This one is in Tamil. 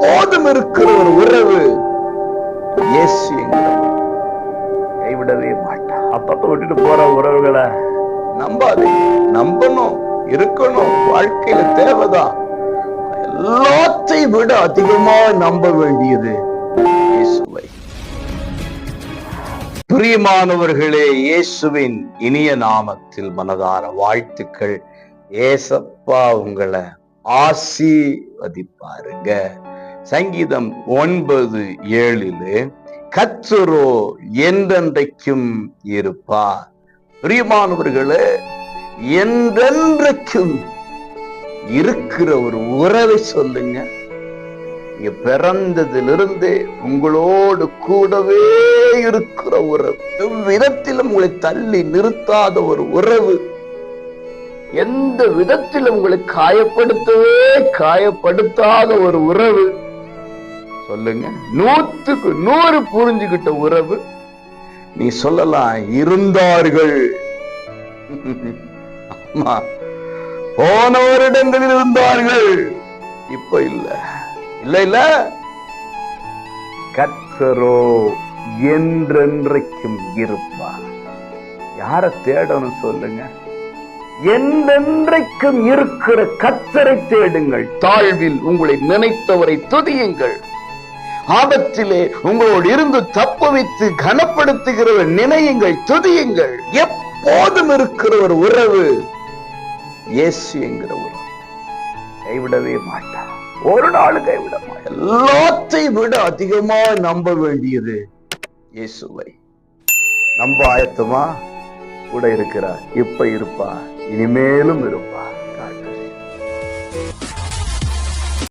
எப்போதும் இருக்கிற ஒரு உறவு இயேசு என்கிறவர். கைவிடவே மாட்டான். அப்பப்ப விட்டுட்டு போற உறவுகளை நம்பாதே. நம்பணும், இருக்கணும், வாழ்க்கையில தேவைதான். எல்லாத்தையும் விட அதிகமா நம்ப வேண்டியது இயேசுவை. பிரியமானவர்களே, இயேசுவின் இனிய நாமத்தில் மனதார வாழ்த்துக்கள். ஏசப்பா உங்களை ஆசீர்வதிப்பாருங்க. சங்கீதம் 9:7 கர்த்தரோ என்றென்றைக்கும் இருப்பார். பிரியமானவர்களே, என்றென்றைக்கும் இருக்கிற ஒரு உறவை சொல்லுங்க. நீங்க பிறந்ததிலிருந்து உங்களோடு கூடவே இருக்கிற உறவு, எவ்விதத்திலும் உங்களை தள்ளி நிறுத்தாத ஒரு உறவு, எந்த விதத்திலும் உங்களை காயப்படுத்தாத ஒரு உறவு சொல்லுங்க. 100க்கு 100 புரிஞ்சுக்கிட்ட உறவு. நீ சொல்லலாம், இருந்தார்கள். ஆமா, போன வருடங்களில் இருந்தார்கள், இப்ப இல்ல. கர்த்தரோ என்றென்றைக்கும் இருப்பார். யார தேடணும் சொல்லுங்க? என்றென்றைக்கும் இருக்கிற கர்த்தரை தேடுங்கள். தாழ்வில் உங்களை நினைத்தவரை துதியுங்கள். ஆபத்திலே உங்களோடு இருந்து தப்பு வைத்து கனப்படுத்துகிறவர் நினையுங்கள், துதியுங்கள். எப்போதும் இருக்கிற ஒரு உறவு இயேசு என்கிற உறவு. கைவிடவே மாட்டார், ஒரு நாள் கைவிட மாட்டார். எல்லாத்தையும் விட அதிகமா நம்ப வேண்டியது இயேசுவை. நம்ப ஆயத்தமா? கூட இருக்கிறார், இப்ப இருப்பார், இனிமேலும் இருப்பார்.